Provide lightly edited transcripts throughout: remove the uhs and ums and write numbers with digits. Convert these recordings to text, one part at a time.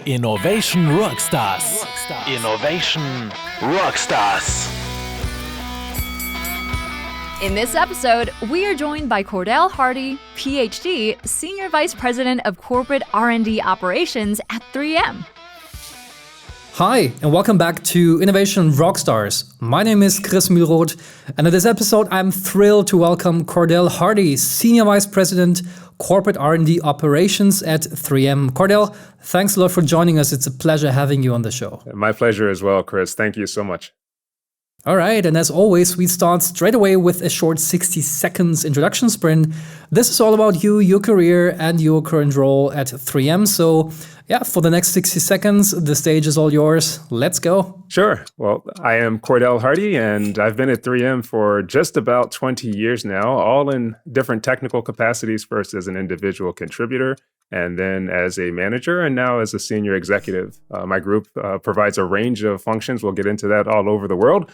Innovation Rockstars. Innovation Rockstars. In this episode, we are joined by Cordell Hardy, PhD, Senior Vice President of Corporate R&D Operations at 3M. Hi, and welcome back to Innovation Rockstars. My name is Chris Mühlroth, and in this episode, I'm thrilled to welcome Cordell Hardy, Senior Vice President, Corporate R&D Operations at 3M. Cordell, thanks a lot for joining us. It's a pleasure having you on the show. My pleasure as well, Chris. Thank you so much. All right, and as always, we start straight away with a short 60 seconds introduction sprint. This is all about you, your career, and your current role at 3M. So, for the next 60 seconds, the stage is all yours. Let's go. Sure. Well, I am Cordell Hardy, and I've been at 3M for just about 20 years now, all in different technical capacities, first as an individual contributor, and then as a manager, and now as a senior executive. My group provides a range of functions. We'll get into that all over the world,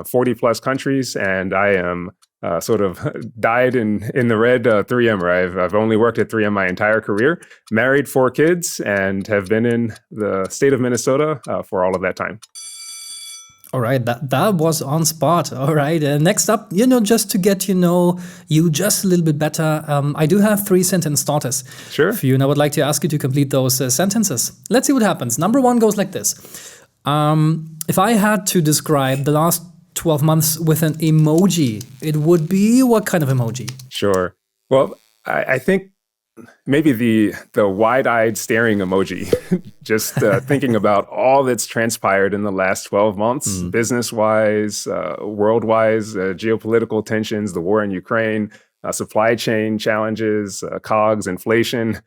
40 plus countries, and I am sort of dyed in the red 3M-er. I've only worked at 3M my entire career, married 4 kids, and have been in the state of Minnesota for all of that time. All right, that was on spot. All right, next up, just to get to know you just a little bit better, I do have 3 sentence starters for you, and I would like to ask you to complete those sentences. Let's see what happens. Number 1 goes like this. If I had to describe the last 12 months with an emoji, it would be what kind of emoji? Sure. Well, I think maybe the wide-eyed staring emoji, just thinking about all that's transpired in the last 12 months, business-wise, world-wise, geopolitical tensions, the war in Ukraine, supply chain challenges, COGS, inflation,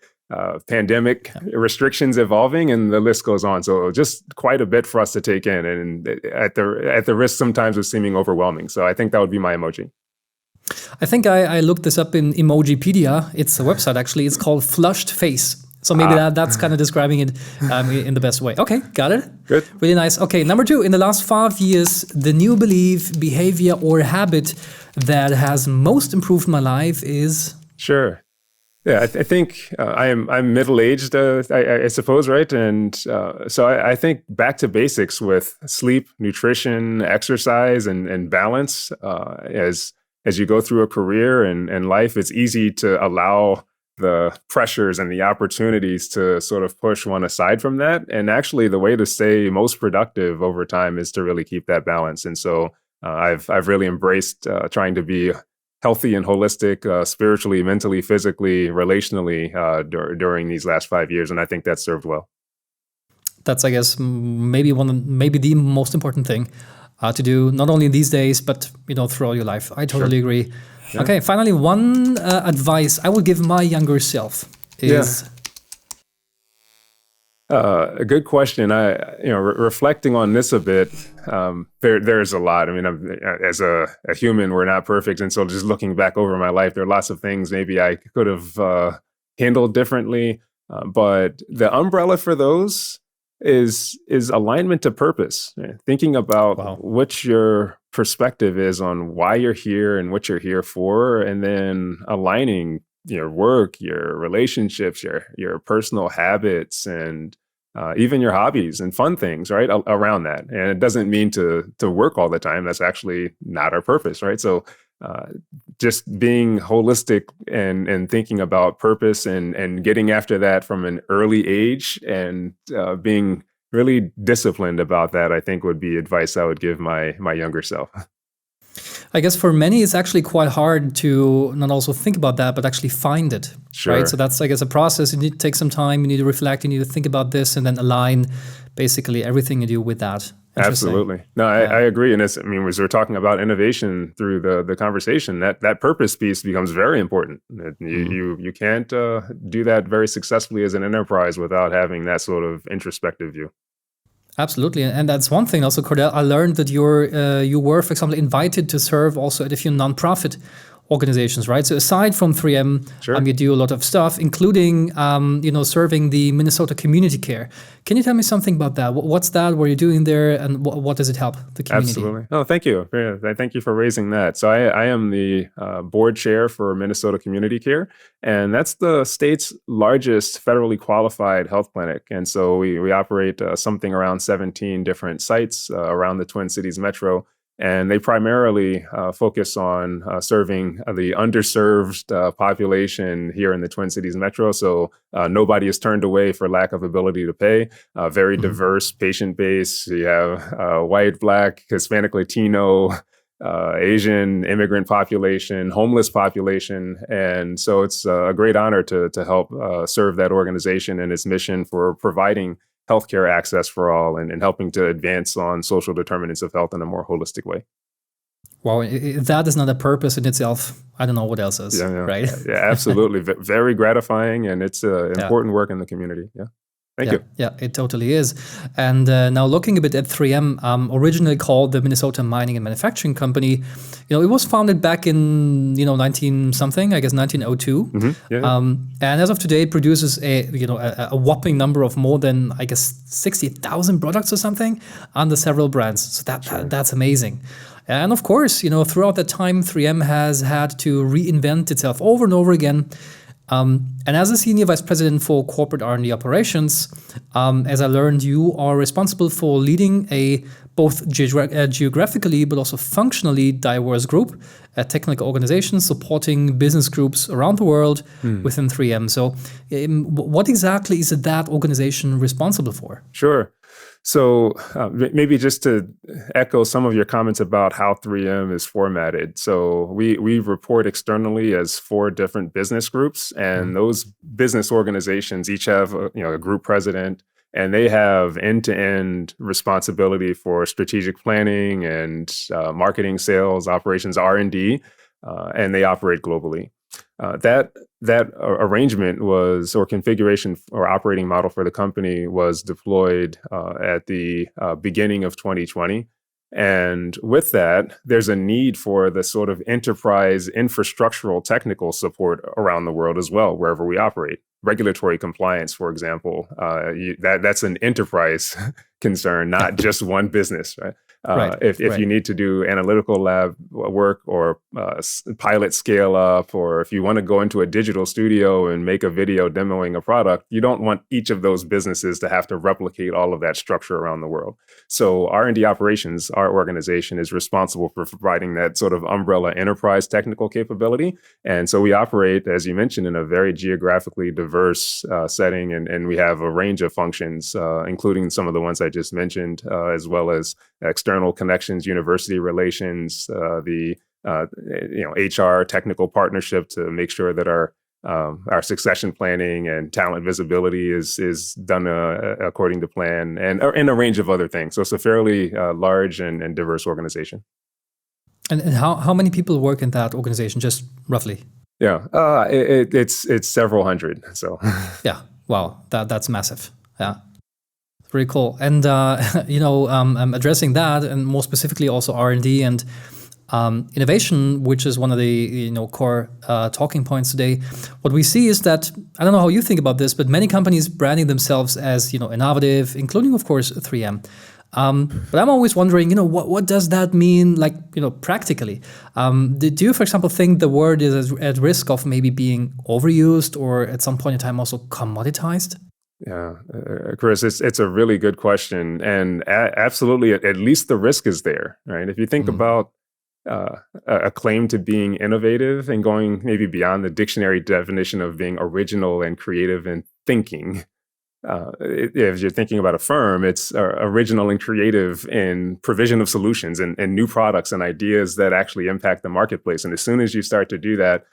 pandemic, restrictions evolving, and the list goes on. So just quite a bit for us to take in, and at the risk sometimes of seeming overwhelming. So I think that would be my emoji. I think I looked this up in Emojipedia. It's a website, actually. It's called Flushed Face. So maybe that's kind of describing it in the best way. Okay, got it. Good. Really nice. Okay, number 2. In the last 5 years, the new belief, behavior, or habit that has most improved my life is? Sure. Yeah, I think I'm middle-aged, I suppose, right? And so I think back to basics with sleep, nutrition, exercise, and balance. As you go through a career and life, it's easy to allow the pressures and the opportunities to sort of push one aside from that. And actually, the way to stay most productive over time is to really keep that balance. And so I've really embraced trying to be healthy and holistic, spiritually, mentally, physically, relationally during these last 5 years, and I think that's served well. That's, I guess, maybe the most important thing to do, not only these days, but throughout your life. I totally agree. Yeah. Okay, finally, one advice I would give my younger self is. A good question. Reflecting on this a bit, there's a lot. I mean, as a human, we're not perfect, and so just looking back over my life, there are lots of things maybe I could have handled differently. But the umbrella for those is alignment to purpose. Thinking about what your perspective is on why you're here and what you're here for, and then aligning your work, your relationships, your personal habits, and even your hobbies and fun things, right, around that. And it doesn't mean to work all the time. That's actually not our purpose, right? So just being holistic and thinking about purpose and getting after that from an early age, and being really disciplined about that, I think would be advice I would give my younger self. I guess for many, it's actually quite hard to not also think about that, but actually find it. Sure. Right? So that's, I guess, a process. You need to take some time. You need to reflect. You need to think about this, and then align basically everything you do with that. Absolutely. No, I agree. And as we're talking about innovation through the conversation, that purpose piece becomes very important. You can't do that very successfully as an enterprise without having that sort of introspective view. Absolutely. And that's one thing also, Cordell. I learned that you were, for example, invited to serve also at a few nonprofit organizations, right? So aside from 3M, you do a lot of stuff, including, serving the Minnesota Community Care. Can you tell me something about that? What's that? What are you doing there? And what does it help the community? Absolutely. Oh, thank you. Thank you for raising that. So I am the board chair for Minnesota Community Care, and that's the state's largest federally qualified health clinic. And so we operate something around 17 different sites around the Twin Cities metro. And they primarily focus on serving the underserved population here in the Twin Cities metro. So nobody is turned away for lack of ability to pay. Very diverse patient base. You have white, Black, Hispanic, Latino, Asian immigrant population, homeless population. And so it's a great honor to help serve that organization and its mission for providing healthcare access for all and helping to advance on social determinants of health in a more holistic way. Wow, if that is not a purpose in itself, I don't know what else is, right? Yeah, absolutely. Very gratifying, and it's important work in the community. Yeah. Thank you. Yeah, it totally is. And now looking a bit at 3M, originally called the Minnesota Mining and Manufacturing Company, it was founded back in 19-something, I guess 1902. And as of today, it produces a whopping number of more than, I guess, 60,000 products or something under several brands. So that's amazing. And of course, throughout that time, 3M has had to reinvent itself over and over again. And as a senior vice president for corporate R&D operations, as I learned, you are responsible for leading a both geographically but also functionally diverse group, a technical organization supporting business groups around the world within 3M. So what exactly is that organization responsible for? Sure. So maybe just to echo some of your comments about how 3M is formatted. So we report externally as 4 different business groups, and those business organizations each have a group president, and they have end-to-end responsibility for strategic planning and marketing, sales, operations, R&D, and they operate globally. That arrangement was, or configuration or operating model for the company was deployed at the beginning of 2020. And with that, there's a need for the sort of enterprise infrastructural technical support around the world as well, wherever we operate. Regulatory compliance, for example, that's an enterprise concern, not just one business, right? If you need to do analytical lab work or pilot scale up, or if you want to go into a digital studio and make a video demoing a product, you don't want each of those businesses to have to replicate all of that structure around the world. So R&D operations, our organization, is responsible for providing that sort of umbrella enterprise technical capability. And so we operate, as you mentioned, in a very geographically diverse setting, and we have a range of functions, including some of the ones I just mentioned, as well as external connections, university relations, the HR technical partnership to make sure that our succession planning and talent visibility is done according to plan, and a range of other things. So it's a fairly large and diverse organization. And how many people work in that organization, just roughly? Yeah, it's several hundred. So yeah, wow, that's massive. Yeah. Very cool. And, addressing that, and more specifically also R&D and innovation, which is one of the core talking points today. What we see is that, I don't know how you think about this, but many companies branding themselves as innovative, including, of course, 3M. But I'm always wondering, what does that mean, practically? Do you, for example, think the word is at risk of maybe being overused or at some point in time also commoditized? Yeah, Chris, it's a really good question. And absolutely, at least the risk is there, right? If you think about a claim to being innovative and going maybe beyond the dictionary definition of being original and creative and thinking, if you're thinking about a firm, it's original and creative in provision of solutions and new products and ideas that actually impact the marketplace. And as soon as you start to do that,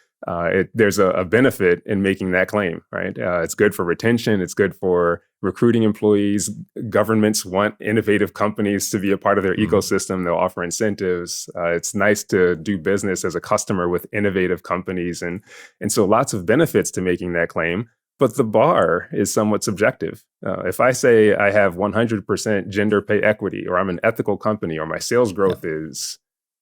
there's a benefit in making that claim, right? It's good for retention. It's good for recruiting employees. Governments want innovative companies to be a part of their ecosystem. They'll offer incentives. It's nice to do business as a customer with innovative companies. And so lots of benefits to making that claim. But the bar is somewhat subjective. If I say I have 100% gender pay equity, or I'm an ethical company, or my sales growth is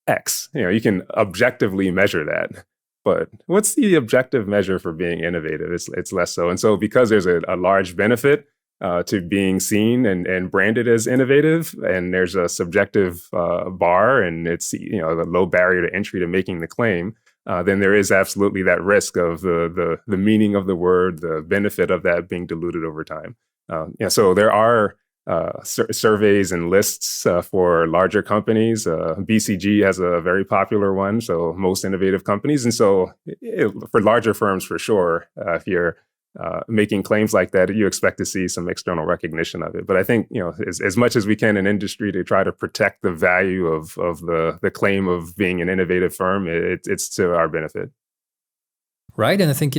X, you can objectively measure that. but what's the objective measure for being innovative? It's less so. And so because there's a large benefit to being seen and branded as innovative, and there's a subjective bar, and it's the low barrier to entry to making the claim, then there is absolutely that risk of the meaning of the word, the benefit of that being diluted over time. So there are surveys and lists for larger companies. BCG has a very popular one, so most innovative companies. And so for larger firms, for sure, if you're making claims like that, you expect to see some external recognition of it. But I think, as much as we can in industry to try to protect the value of the claim of being an innovative firm, it's to our benefit. Right, and I think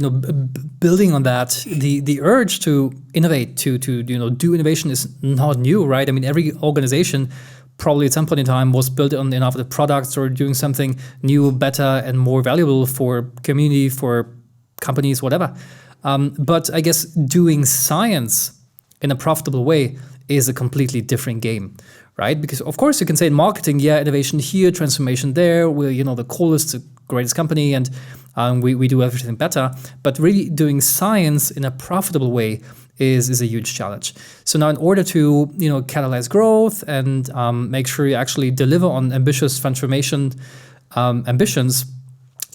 building on that, the urge to innovate, to do innovation is not new, right? I mean, every organization probably at some point in time was built on innovative products or doing something new, better, and more valuable for community, for companies, whatever. But I guess doing science in a profitable way is a completely different game, right? Because of course you can say in marketing, innovation here, transformation there. We're the coolest, the greatest company, and we do everything better. But really doing science in a profitable way is a huge challenge. So now in order to catalyze growth and make sure you actually deliver on ambitious transformation ambitions,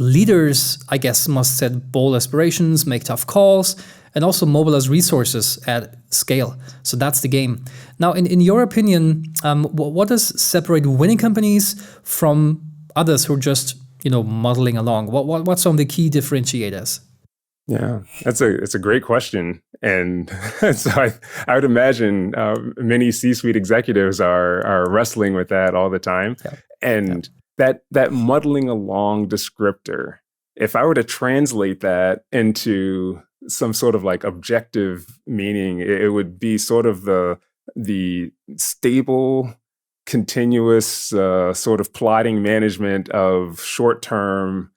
leaders, I guess, must set bold aspirations, make tough calls, and also mobilize resources at scale. So that's the game. Now, in your opinion, what does separate winning companies from others who are just modeling along? What's some of the key differentiators? Yeah, it's a great question, and so I would imagine many C-suite executives are wrestling with that all the time, and. That muddling along descriptor, if I were to translate that into some sort of like objective meaning, it would be sort of the stable, continuous sort of plodding management of short-term,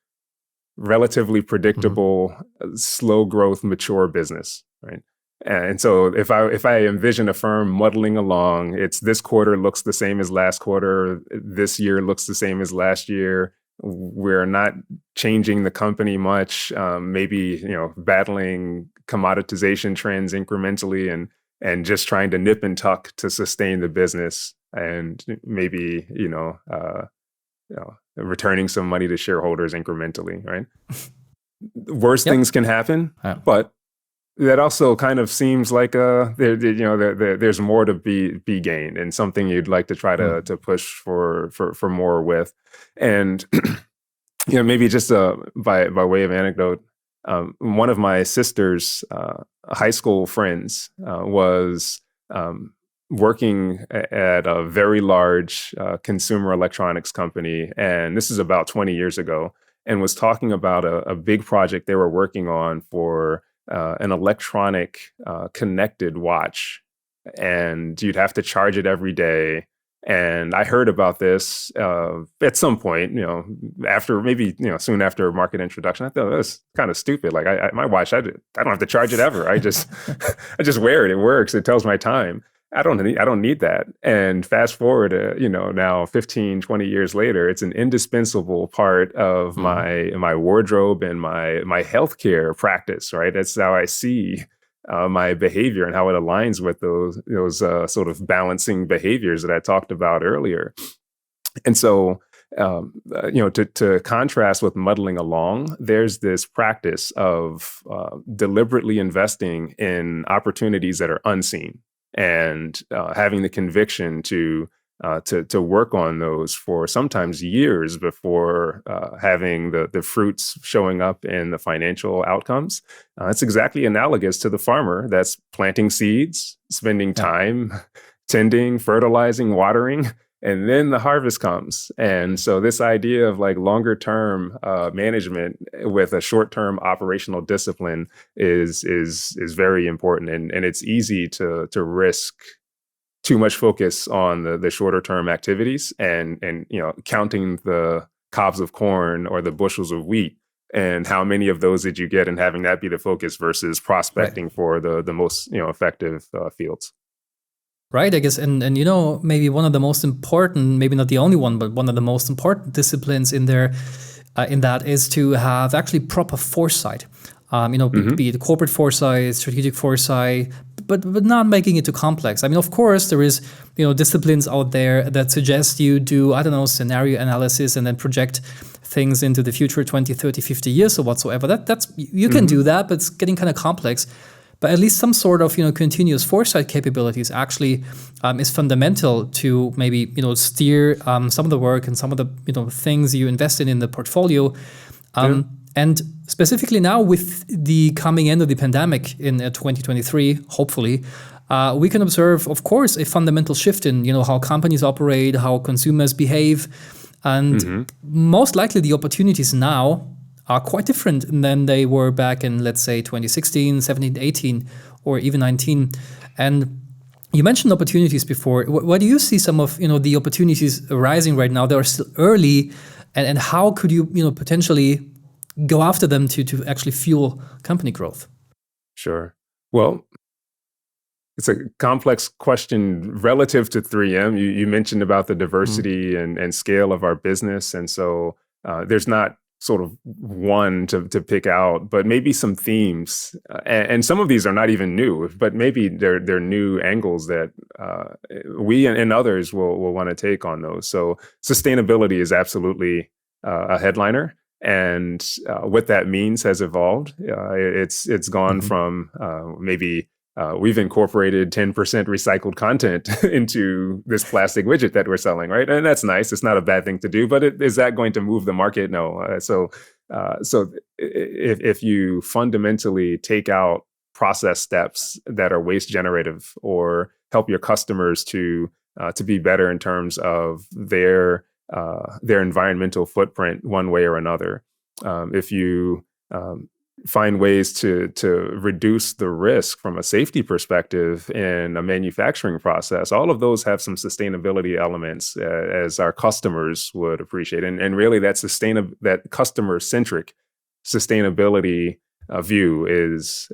relatively predictable, slow growth, mature business, right? And so if I envision a firm muddling along, it's this quarter looks the same as last quarter, this year looks the same as last year. We're not changing the company much, maybe battling commoditization trends incrementally and just trying to nip and tuck to sustain the business, and maybe returning some money to shareholders incrementally, right? Worse things can happen, but that also kind of seems like there's more to be gained, and something you'd like to try to push for more with. And maybe just by way of anecdote, one of my sister's high school friends was working at a very large consumer electronics company, and this is about 20 years ago, and was talking about a big project they were working on for an electronic connected watch, and you'd have to charge it every day. And I heard about this at some point, after maybe, soon after market introduction. I thought that was kind of stupid. Like my watch, I don't have to charge it ever. I just I just wear it. It works. It tells my time. I don't need that. And fast forward, now 15, 20 years later, it's an indispensable part of my wardrobe and my healthcare practice, right? That's how I see my behavior and how it aligns with those sort of balancing behaviors that I talked about earlier. And so, to contrast with muddling along, there's this practice of deliberately investing in opportunities that are unseen, and having the conviction to work on those for sometimes years before having the fruits showing up in the financial outcomes. It's exactly analogous to the farmer that's planting seeds, spending time tending, fertilizing, watering, and then the harvest comes. And so this idea of like longer term management with a short term operational discipline is very important. And it's easy to risk too much focus on the shorter term activities and counting the cobs of corn or the bushels of wheat and how many of those did you get, and having that be the focus versus prospecting for the most effective fields. Right, I guess, and maybe one of the most important, maybe not the only one, but one of the most important disciplines in there in that is to have actually proper foresight. Be it corporate foresight, strategic foresight, but not making it too complex. I mean, of course, there is disciplines out there that suggest you do, scenario analysis and then project things into the future 20, 30, 50 years or whatsoever. That's you can do that, but it's getting kind of complex. But at least some sort of continuous foresight capabilities actually is fundamental to maybe steer some of the work and some of the things you invest in the portfolio. And specifically now with the coming end of the pandemic in 2023, hopefully, we can observe, of course, a fundamental shift in how companies operate, how consumers behave, and most likely the opportunities now are quite different than they were back in, let's say, 2016, 17, 18, or even 19. And you mentioned opportunities before. Where do you see some of the opportunities arising right now that are still early, and how could you potentially go after them to actually fuel company growth? Sure. Well, it's a complex question relative to 3M. You mentioned about the diversity and scale of our business. And so there's not sort of one to pick out, but maybe some themes. And some of these are not even new, but maybe they're new angles that we and others will want to take on those. So sustainability is absolutely a headliner. And what that means has evolved. It's gone from maybe we've incorporated 10% recycled content into this plastic widget that we're selling, right? And that's nice. It's not a bad thing to do, but is that going to move the market? No. So if you fundamentally take out process steps that are waste generative or help your customers to be better in terms of their environmental footprint one way or another. If you find ways to reduce the risk from a safety perspective in a manufacturing process, all of those have some sustainability elements as our customers would appreciate. And really that customer-centric sustainability view is,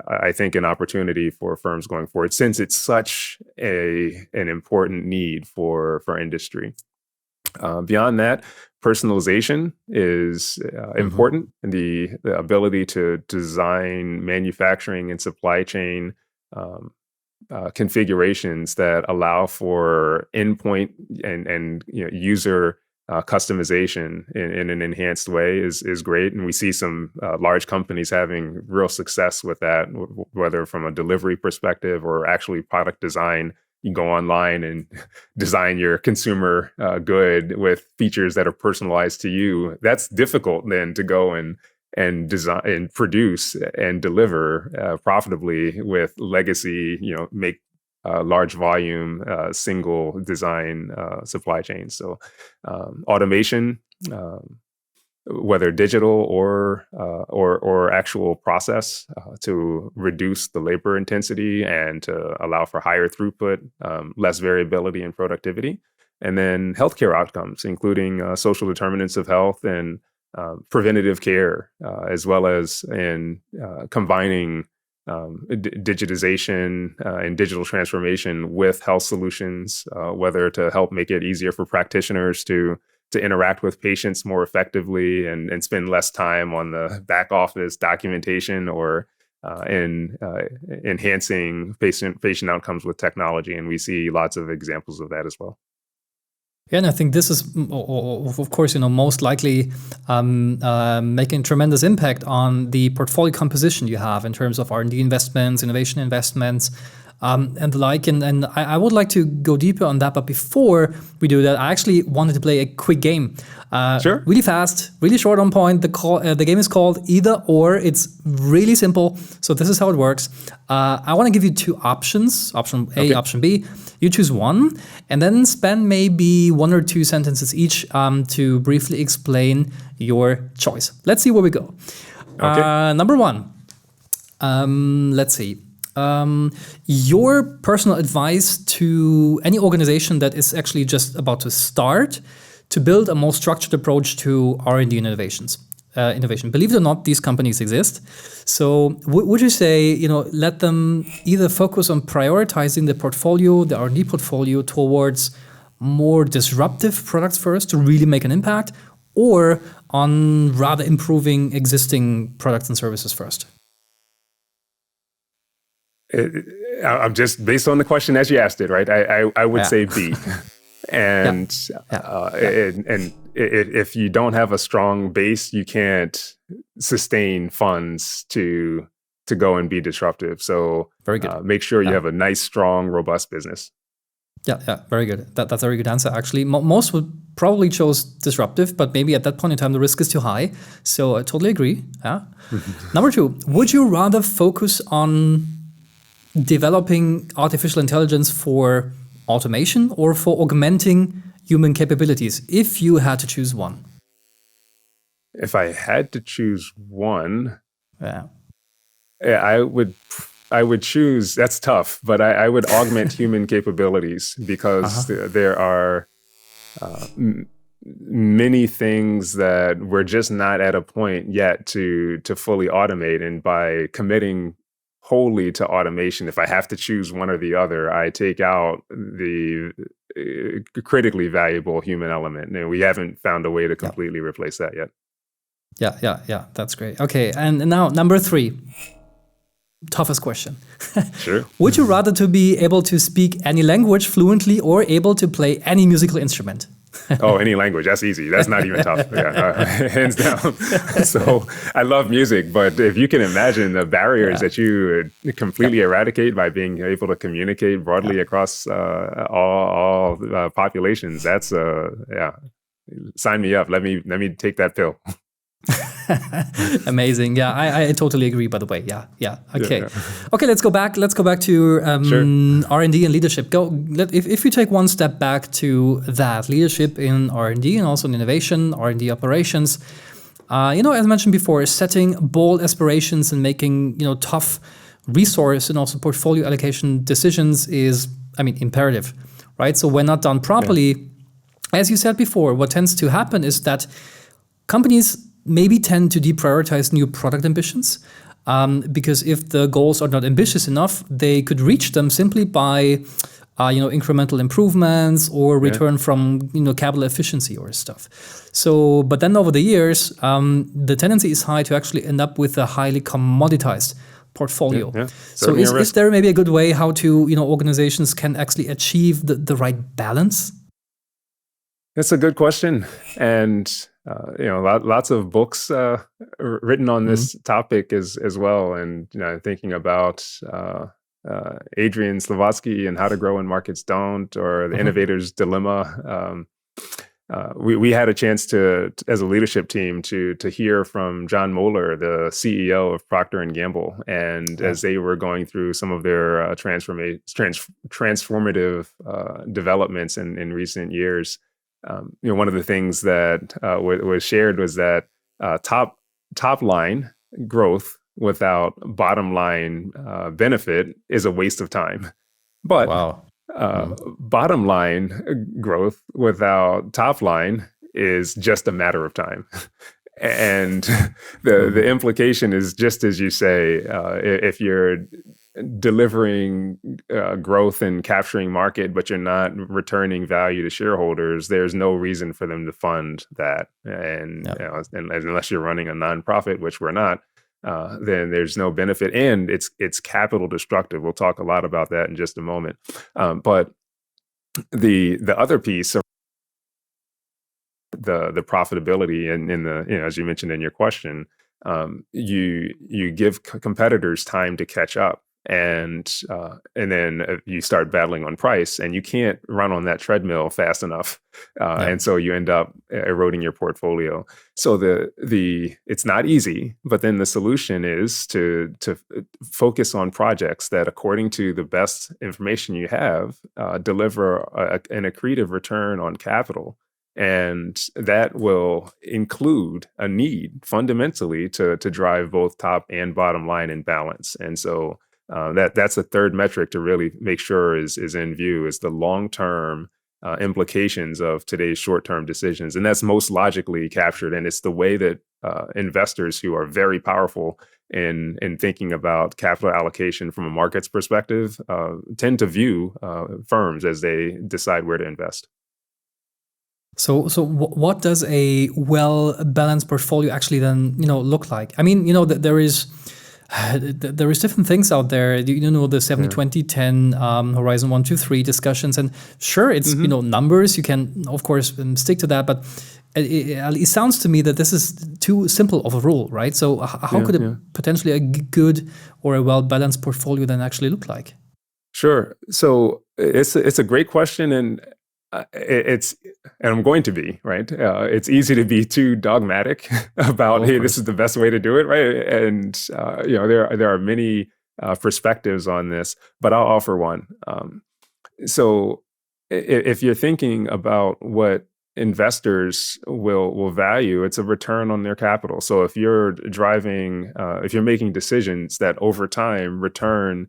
I think, an opportunity for firms going forward, since it's such an important need for industry. Beyond that, personalization is important, and the ability to design manufacturing and supply chain configurations that allow for endpoint and user customization in an enhanced way is great. And we see some large companies having real success with that, whether from a delivery perspective or actually product design. You go online and design your consumer good with features that are personalized to you. That's difficult then to go and design and produce and deliver profitably with legacy, make large volume, single design supply chains. So automation, whether digital or actual process, to reduce the labor intensity and to allow for higher throughput, less variability in productivity. And then healthcare outcomes, including social determinants of health and preventative care, as well as in combining digitization and digital transformation with health solutions, whether to help make it easier for practitioners to interact with patients more effectively and spend less time on the back office documentation, or in enhancing patient outcomes with technology. And we see lots of examples of that as well. Yeah, and I think this is, of course, most likely making tremendous impact on the portfolio composition you have in terms of R&D investments, innovation investments, and the like. And I would like to go deeper on that. But before we do that, I actually wanted to play a quick game. Sure. Really fast, really short on point. The game is called Either Or. It's really simple. So this is how it works. I want to give you two options, option A, option B. You choose one, and then spend maybe 1 or 2 sentences each to briefly explain your choice. Let's see where we go. Number 1. Let's see. Your personal advice to any organization that is actually just about to start to build a more structured approach to R&D and innovation. Believe it or not, these companies exist. So would you say, let them either focus on prioritizing the R&D portfolio towards more disruptive products first to really make an impact, or on rather improving existing products and services first? I'm just based on the question as you asked it, right? I would say B. And and if you don't have a strong base, you can't sustain funds to go and be disruptive. So very good. Make sure you have a nice, strong, robust business. Yeah, very good. That's a very good answer, actually. Most would probably chose disruptive, but maybe at that point in time, the risk is too high. So I totally agree. Yeah. Number 2, would you rather focus on developing artificial intelligence for automation or for augmenting human capabilities, if you had to choose one? If I had to choose one, yeah, I would choose, that's tough, but I would augment human capabilities because there are many things that we're just not at a point yet to fully automate. And by committing wholly to automation, if I have to choose one or the other, I take out the critically valuable human element. And we haven't found a way to completely replace that yet. Yeah. That's great. Okay, and now number 3. Toughest question. Sure. Would you rather to be able to speak any language fluently or able to play any musical instrument? Oh, any language. That's easy. That's not even tough. Hands down. So I love music, but if you can imagine the barriers that you would completely eradicate by being able to communicate broadly across all populations, that's sign me up. Let me take that pill. Amazing. Yeah, I totally agree, by the way. Yeah. Okay. Okay, let's go back to R&D and leadership. If you take one step back to that, leadership in R&D and also in innovation, R&D operations, as mentioned before, setting bold aspirations and making, tough resource and also portfolio allocation decisions is, imperative, right? So when not done properly, as you said before, what tends to happen is that companies maybe tend to deprioritize new product ambitions because if the goals are not ambitious enough, they could reach them simply by incremental improvements or return from capital efficiency or stuff. So, but then over the years, the tendency is high to actually end up with a highly commoditized portfolio. So is there maybe a good way how to organizations can actually achieve the right balance? That's a good question, and lots of books written on this topic as well. And thinking about Adrian Slavotsky and How to Grow When Markets Don't, or The Innovator's Dilemma. We had a chance to, as a leadership team, to hear from John Moeller, the CEO of Procter & Gamble, and as they were going through some of their transformative developments in recent years. One of the things that was shared was that top line growth without bottom line benefit is a waste of time. But bottom line growth without top line is just a matter of time. And the implication is just as you say, if you're delivering growth and capturing market, but you're not returning value to shareholders, there's no reason for them to fund that. And, and unless you're running a nonprofit, which we're not, then there's no benefit, and it's capital destructive. We'll talk a lot about that in just a moment. But the other piece of the profitability and in the as you mentioned in your question, you give competitors time to catch up. And then you start battling on price, and you can't run on that treadmill fast enough, and so you end up eroding your portfolio. So it's not easy, but then the solution is to focus on projects that, according to the best information you have, deliver an accretive return on capital, and that will include a need fundamentally to drive both top and bottom line in balance. And so. That's a third metric to really make sure is in view, is the long-term implications of today's short-term decisions. And that's most logically captured. And it's the way that investors who are very powerful in thinking about capital allocation from a market's perspective tend to view firms as they decide where to invest. So what does a well-balanced portfolio actually then, look like? I mean, there is different things out there. The 70-20-10 Horizon 1, 2, 3 discussions, and sure, it's numbers. You can of course stick to that, but it sounds to me that this is too simple of a rule, right? So how could potentially a good or a well-balanced portfolio then actually look like? Sure. So it's a great question, and I'm going to be right. It's easy to be too dogmatic about, hey, this is the best way to do it, right? And there are many perspectives on this, but I'll offer one. So if you're thinking about what investors will value, it's a return on their capital. So if you're making decisions that over time return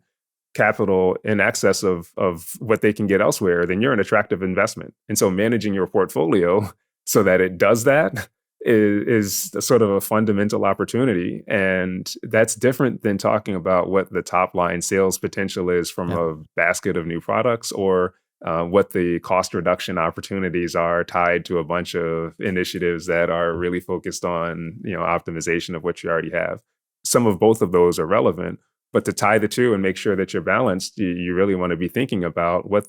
capital in excess of what they can get elsewhere, then you're an attractive investment. And so managing your portfolio so that it does that is sort of a fundamental opportunity. And that's different than talking about what the top line sales potential is from a basket of new products, or what the cost reduction opportunities are tied to a bunch of initiatives that are really focused on, optimization of what you already have. Some of both of those are relevant, but to tie the two and make sure that you're balanced, you really want to be thinking about what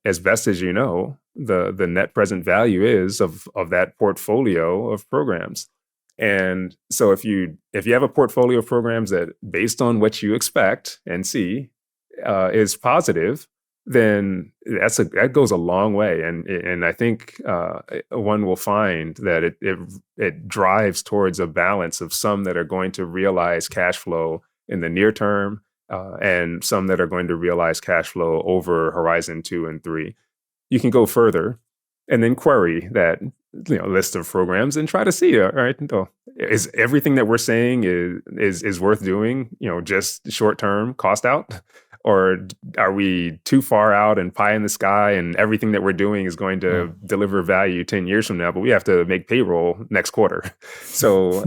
as best as the net present value is of that portfolio of programs. And so if you have a portfolio of programs that, based on what you expect and see, is positive, then that goes a long way. And I think one will find that it drives towards a balance of some that are going to realize cash flow in the near term, and some that are going to realize cash flow over Horizon 2 and 3. You can go further and then query that list of programs and try to see, all right, is everything that we're saying is worth doing, just short-term cost out? Or are we too far out and pie in the sky, and everything that we're doing is going to deliver value 10 years from now, but we have to make payroll next quarter? So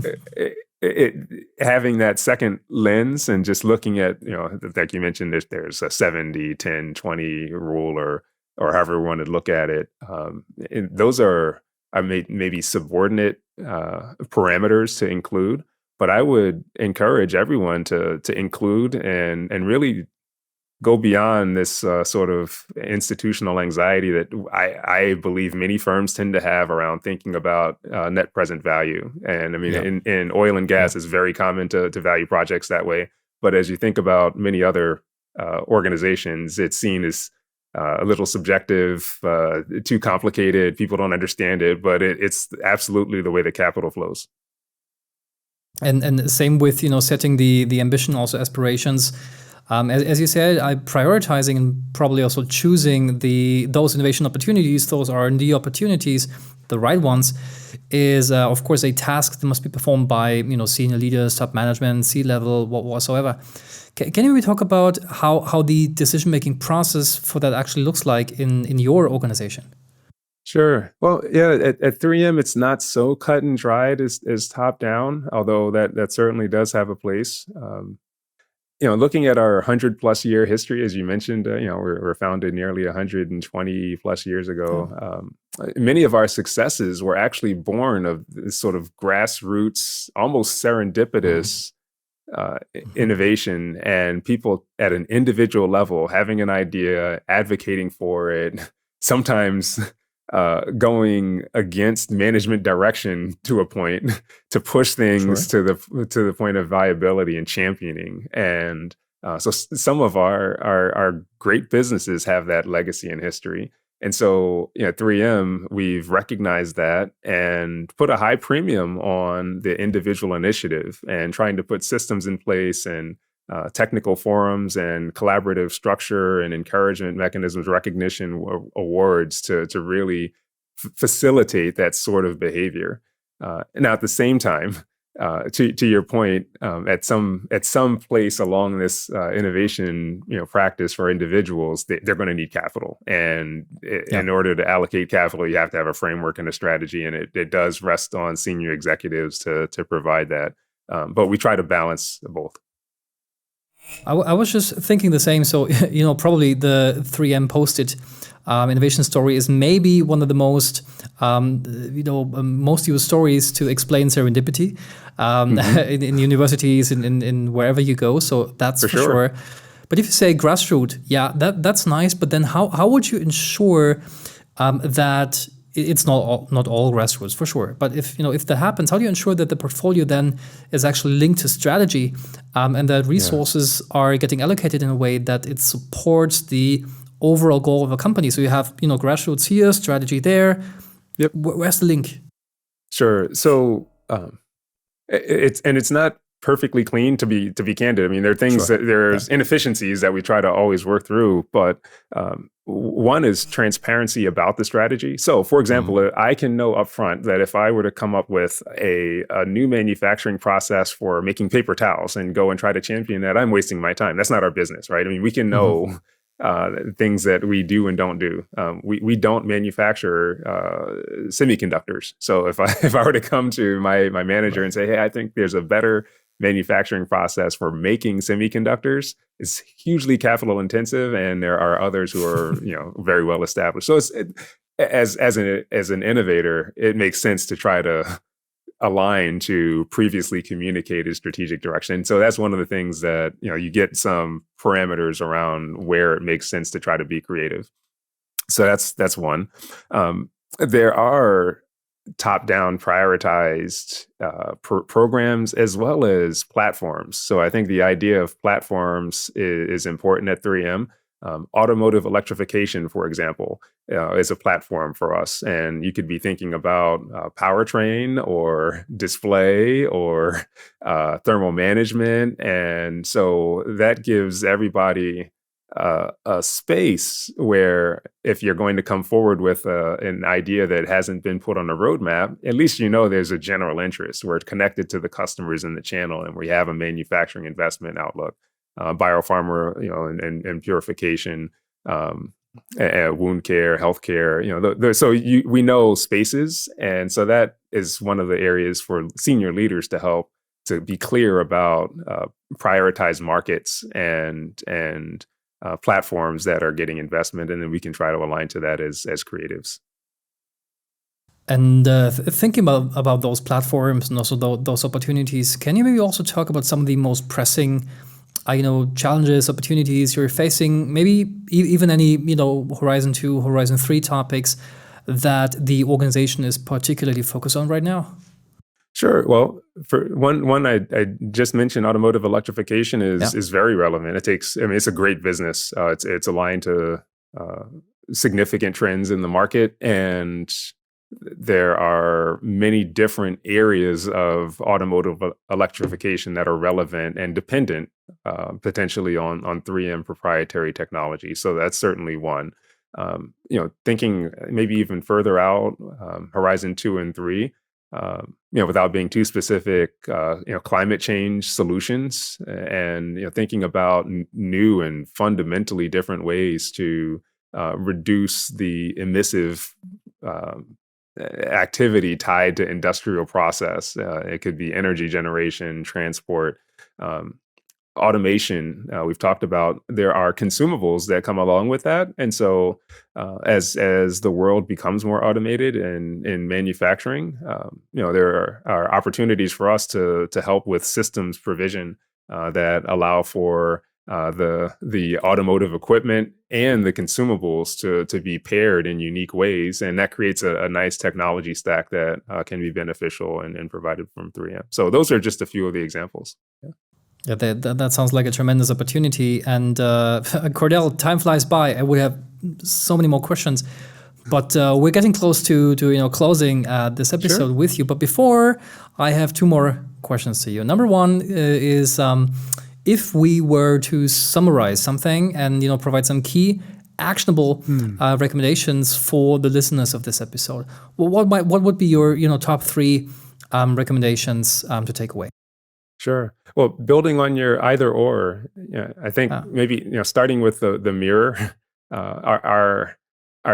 having that second lens and just looking at, like you mentioned, there's a 70-10-20 rule, or however we want to look at it. And those are maybe subordinate parameters to include, but I would encourage everyone to include and really go beyond this sort of institutional anxiety that I believe many firms tend to have around thinking about net present value. And I mean, in oil and gas, it's very common to value projects that way. But as you think about many other organizations, it's seen as a little subjective, too complicated. People don't understand it, but it's absolutely the way the capital flows. And same with setting the ambition, also aspirations. As you said, I'm prioritizing and probably also choosing those innovation opportunities, those R&D opportunities, the right ones, is of course a task that must be performed by senior leaders, top management, C-level, whatsoever. Can you talk about how the decision-making process for that actually looks like in your organization? Sure. Well, at 3M, it's not so cut and dried as top down, although that certainly does have a place. Looking at our 100+ year history, as you mentioned, we're founded nearly 120+ years ago. Many of our successes were actually born of this sort of grassroots, almost serendipitous innovation, and people at an individual level having an idea, advocating for it, sometimes going against management direction to a point to push things to the point of viability and championing. And so some of our great businesses have that legacy and history. And so, 3M, we've recognized that and put a high premium on the individual initiative and trying to put systems in place and technical forums and collaborative structure and encouragement mechanisms, recognition awards to really facilitate that sort of behavior. Now, at the same time, to your point, at some place along this innovation practice for individuals, they're going to need capital, and in order to allocate capital, you have to have a framework and a strategy, and it does rest on senior executives to provide that. But we try to balance both. I was just thinking the same. So, probably the 3M Post-it innovation story is maybe one of the most, most used stories to explain serendipity in universities, in wherever you go. So that's for sure. But if you say grassroots, yeah, that's nice. But then how would you ensure that it's not all grassroots for sure? But if that happens, how do you ensure that the portfolio then is actually linked to strategy, and that resources are getting allocated in a way that it supports the overall goal of a company? So you have grassroots here, strategy there. Yep. Where's the link? Sure. So it's not perfectly clean, to be candid. I mean, there are things that there's inefficiencies that we try to always work through, but one is transparency about the strategy. So, for example, I can know upfront that if I were to come up with a new manufacturing process for making paper towels and go and try to champion that, I'm wasting my time. That's not our business, right? I mean, we can know things that we do and don't do. We don't manufacture semiconductors. So if I were to come to my manager and say, hey, I think there's a better manufacturing process for making semiconductors, it's hugely capital intensive, and there are others who are very well established. So as an innovator, it makes sense to try to align to previously communicated strategic direction. So that's one of the things that you get some parameters around where it makes sense to try to be creative. So that's one. There are top-down prioritized programs as well as platforms. So I think the idea of platforms is important at 3M. Automotive electrification, for example, is a platform for us. And you could be thinking about powertrain or display or thermal management. And so that gives everybody a space where if you're going to come forward with an idea that hasn't been put on a roadmap, at least there's a general interest. We're connected to the customers in the channel, and we have a manufacturing investment outlook. Biopharma, and purification, wound care, healthcare, so we know spaces. And so that is one of the areas for senior leaders to help to be clear about prioritized markets and platforms that are getting investment. And then we can try to align to that as creatives. And thinking about those platforms and also those opportunities, can you maybe also talk about some of the most pressing challenges, opportunities you're facing, maybe even any, Horizon 2, Horizon 3 topics that the organization is particularly focused on right now? Sure. Well, for one I just mentioned, automotive electrification is very relevant. It's a great business. It's aligned to significant trends in the market, and there are many different areas of automotive electrification that are relevant and dependent potentially on 3M proprietary technology. So that's certainly one. Thinking maybe even further out, Horizon 2 and 3, without being too specific, climate change solutions, and thinking about new and fundamentally different ways to reduce the emissive activity tied to industrial process. It could be energy generation, transport, automation. We've talked about there are consumables that come along with that. And so as the world becomes more automated in manufacturing, there are opportunities for us to help with systems provision that allow for the automotive equipment and the consumables to be paired in unique ways. And that creates a nice technology stack that can be beneficial and provided from 3M. So those are just a few of the examples. Yeah, that sounds like a tremendous opportunity. And Cordell, time flies by. I would have so many more questions, but we're getting close to closing this episode with you. But before, I have two more questions to you. Number one is if we were to summarize something and provide some key actionable recommendations for the listeners of this episode, what would be your top three recommendations to take away? Sure. Well, building on your either or, I think maybe starting with the mirror. Are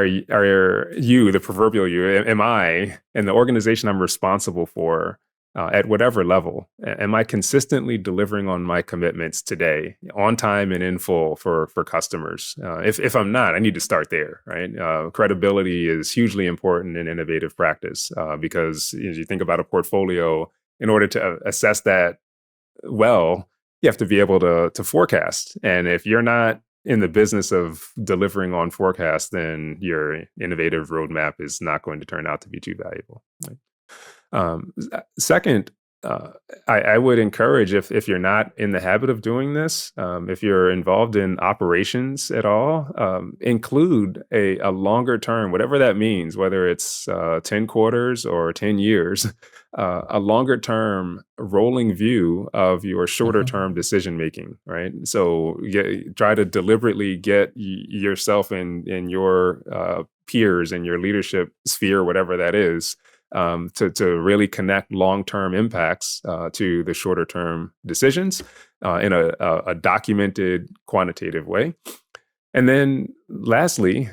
you, the proverbial you, am I, and the organization I'm responsible for, at whatever level. Am I consistently delivering on my commitments today, on time and in full for customers? If I'm not, I need to start there, right? Credibility is hugely important in innovative practice because as you think about a portfolio, in order to assess that well, you have to be able to forecast. And if you're not in the business of delivering on forecast, then your innovative roadmap is not going to turn out to be too valuable. Right? Second, I would encourage if you're not in the habit of doing this, if you're involved in operations at all, include a longer term, whatever that means, whether it's 10 quarters or 10 years, a longer term rolling view of your shorter term decision making, right? So try to deliberately get yourself in your peers and your leadership sphere, whatever that is, to really connect long-term impacts to the shorter-term decisions in a documented, quantitative way. And then lastly,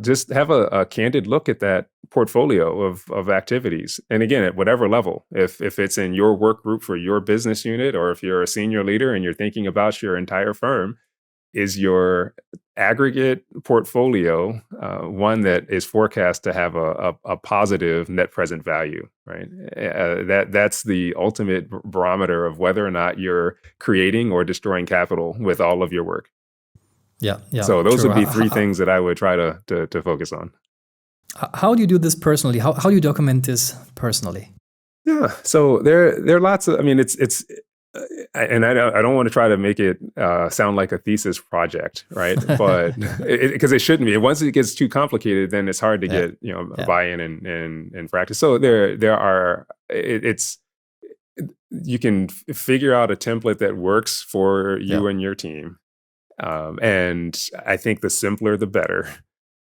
just have a candid look at that portfolio of activities. And again, at whatever level, if it's in your work group for your business unit, or if you're a senior leader and you're thinking about your entire firm, is your aggregate portfolio one that is forecast to have a positive net present value, right? That's the ultimate barometer of whether or not you're creating or destroying capital with all of your work. Yeah. So those would be three things that I would try to focus on. How do you do this personally? How do you document this personally? Yeah. So there are lots of. I mean, it's. And I don't want to try to make it sound like a thesis project, right? But because it shouldn't be. Once it gets too complicated, then it's hard to get buy-in and practice. So there are. You can figure out a template that works for you and your team, and I think the simpler the better.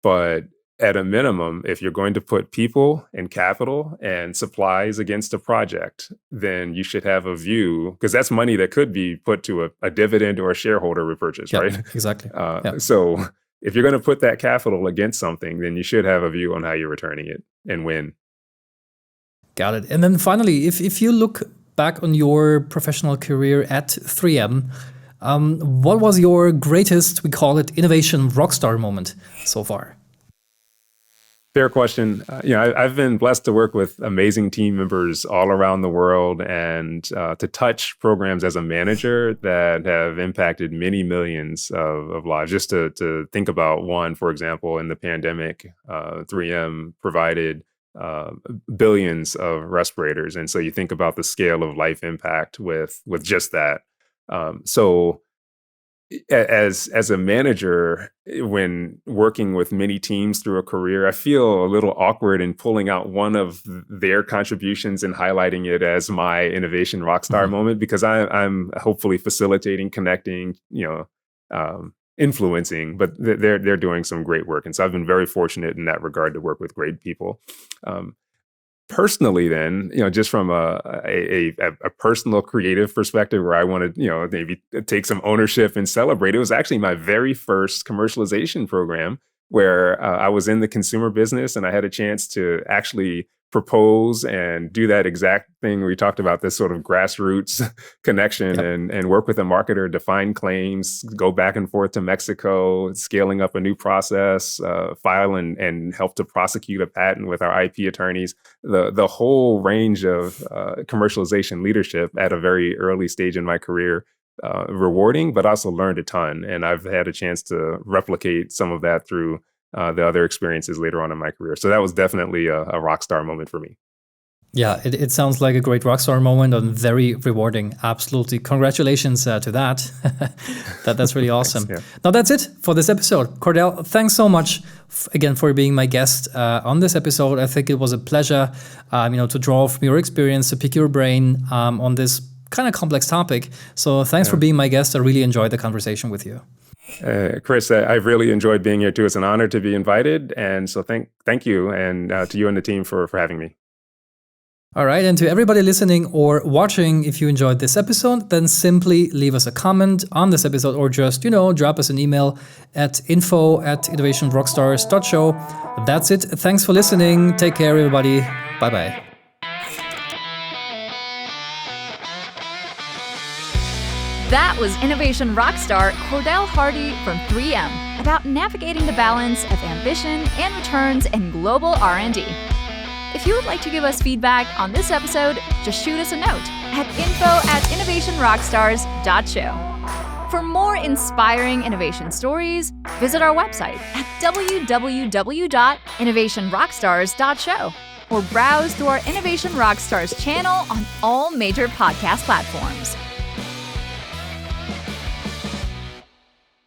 But at a minimum, if you're going to put people and capital and supplies against a project, then you should have a view, because that's money that could be put to a dividend or a shareholder repurchase, right? Exactly. So if you're going to put that capital against something, then you should have a view on how you're returning it and when. Got it. And then finally, if you look back on your professional career at 3M, what was your greatest, we call it, innovation rockstar moment so far? Fair question. I've been blessed to work with amazing team members all around the world and to touch programs as a manager that have impacted many millions of lives. Just to think about one, for example, in the pandemic, 3M provided billions of respirators. And so you think about the scale of life impact with just that. So as a manager, when working with many teams through a career, I feel a little awkward in pulling out one of their contributions and highlighting it as my innovation rockstar moment, because I'm hopefully facilitating, connecting, influencing, but they're doing some great work. And so I've been very fortunate in that regard to work with great people. Personally, then, just from a personal creative perspective, where I wanted, maybe take some ownership and celebrate, it was actually my very first commercialization program where I was in the consumer business and I had a chance to actually propose and do that exact thing we talked about, this sort of grassroots connection and work with a marketer, define claims, go back and forth to Mexico, scaling up a new process, file and help to prosecute a patent with our IP attorneys, the whole range of commercialization leadership at a very early stage in my career. Rewarding, but also learned a ton. And I've had a chance to replicate some of that through the other experiences later on in my career. So that was definitely a rock star moment for me. Yeah, it sounds like a great rock star moment and very rewarding. Absolutely. Congratulations to that. That's really awesome. Thanks, yeah. Now that's it for this episode. Cordell, thanks so much again for being my guest on this episode. I think it was a pleasure, to draw from your experience, to pick your brain on this kind of complex topic. So thanks for being my guest. I really enjoyed the conversation with you. Chris, I've really enjoyed being here too. It's an honor to be invited. And so thank you, and to you and the team for having me. All right. And to everybody listening or watching, if you enjoyed this episode, then simply leave us a comment on this episode or just, drop us an email at info@innovationrockstars.show. That's it. Thanks for listening. Take care, everybody. Bye-bye. That was innovation rockstar Cordell Hardy from 3M about navigating the balance of ambition and returns in global R&D. If you would like to give us feedback on this episode, just shoot us a note at info@innovationrockstars.show. For more inspiring innovation stories, visit our website at www.innovationrockstars.show or browse through our Innovation Rockstars channel on all major podcast platforms.